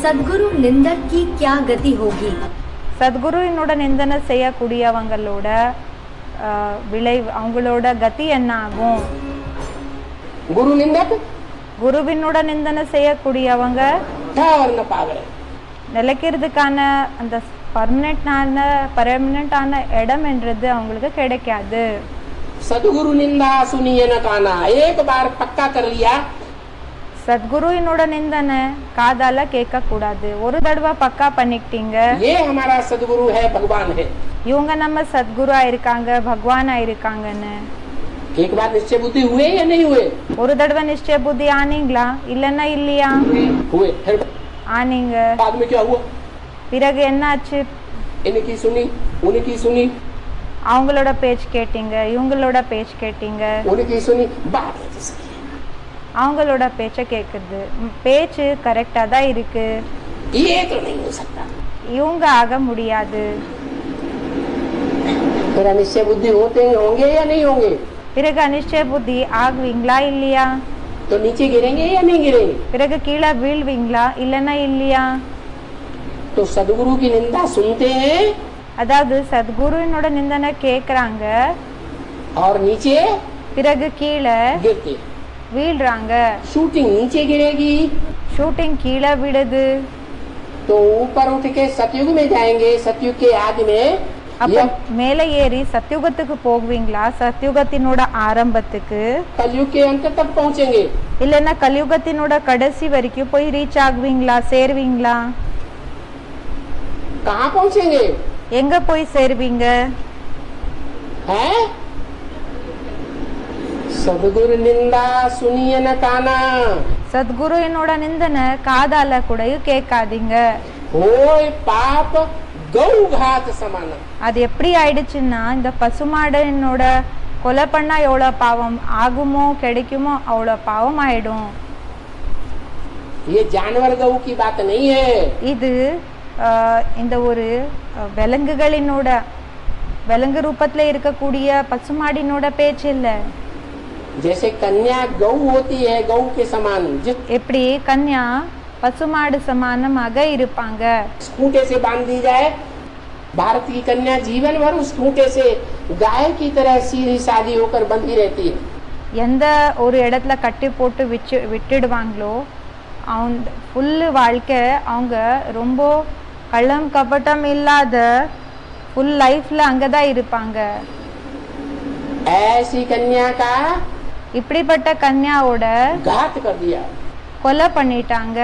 சத்குரு நிந்தக் की क्या गति होगी? சத்குருவினோட நிந்தனை செய்யக்கூடியவங்களோட விளைவு அவங்களோட கதி என்ன ஆகும்? குரு நிந்தக் குருவினோட நிந்தனை செய்யக்கூடியவங்க நிலைக்கிறதுக்கான அந்த பர்மனெண்டான இடம் என்றது அவங்களுக்கு கிடைக்காது. सदगुरु निंदा सुनिए न काना, एक बार पक्का कर लिया. சத்குருவினோட நிந்தனை காதால கேட்க கூடாது. ஒரு தடவை பக்கா பண்ணிக்கிட்டீங்க, ये हमारा सदगुरु है, भगवान है, இவங்க நம்ம சத்குருவா இருக்காங்க, பகவானா இருக்காங்கன்னு एक बार निश्चय बुद्धि हुए या नहीं हुए? ஒரு தடவை நிச்சய புத்தி ஆனீங்களா இல்லன்னா இல்லையா? हुए. फिर ஆனீங்க. बाद में क्या हुआ? பிறகு என்னாச்சு? इनकी सुनी, उनकी सुनी, அவங்களோட பேச்சு கேட்டீங்க, இவங்களோட பேச்சு கேட்டீங்க, उनकी सुनी, बात है जिसकी. அவங்களோட பேச்ச கேக்குது. பேச்சு கரெக்டா தான் இருக்கு, ये तो नहीं हो सकता. இவங்க ஆக முடியாது. मेरा निश्चय बुद्धि होते होंगे या नहीं होंगे? பிறகு அனிச்சய புத்தி ஆகுவீங்களா இல்லையா? तो नीचे गिरेंगे या नहीं गिरेंगे? பிறகு கீழே வீழ்வீங்களா இல்லன்னா இல்லையா? तो सदगुरु की निंदा सुनते हैं அதாவது சத்குருவினோட நிந்தனை கேக்குறாங்க, और नीचे பிறகு கீழே गिरते. வீழ்றாங்க. शूटिंग नीचे गिरेगी ஷூட்டிங் கீழே விடுது. तो ऊपर उठ के सतयुग में जाएंगे. सतयुग के आदि में அப்ப மேல ஏறி சத்யுகத்துக்கு போவீங்களா, சத்யுகத்தினோட ஆரம்பத்துக்கு, कलयुग के अंत तक पहुँचेंगे. இல்லன்னா கலியுகத்தினோட கடைசி வரைக்கும் போய் ரீச் ஆகுவீங்களா, சேருவீங்களா? कहाँ पहुँचेंगे? எங்க போய் சேருவீங்க? हैं? सदगुरु निंदा सुनिए न काना, சத்குருவினோட நிந்தனை காதால கூடயும் கேட்காதீங்க. होय पाप गौ घात समान. அது எப்படி ஆயிடுச்சுன்னா, இந்த பசுமாடனோட கொலை பண்ணா எவ்வளவு பாவம் ஆகுமோ கிடைக்குமோ அவ்வளவு பாவம் ஆயிடும். ये जानवर गौ की बात नहीं है. இது இந்த ஒரு விலங்குகளினோட விலங்கு ரூபத்துல இருக்கக்கூடிய பசுமாடினோட பேச்சு இல்ல. जैसे कन्या गौ होती है, गौ के समान, எப்படி கன்யா பசுமாடு சமானமாக இருப்பாங்க. खूंटे से बांध दी जाए, भारत की कन्या जीवन भर उस खूंटे से गाय की तरह सीधी सादी होकर बंधी रहती है. எந்த ஒரு இடத்துல கட்டி போட்டு விட்டுடுவாங்களோ அவங்க ஃபுல் வாழ்க்கை அவங்க ரொம்ப கள்ளம் கபட்டம் இல்லாத ஃபுல் லைஃப்ல அங்கதான் இருப்பாங்க. ऐसी कन्या का இப்படிப்பட்ட கன்யாவோட घात कर दिया. கொலை பண்ணிட்டாங்க.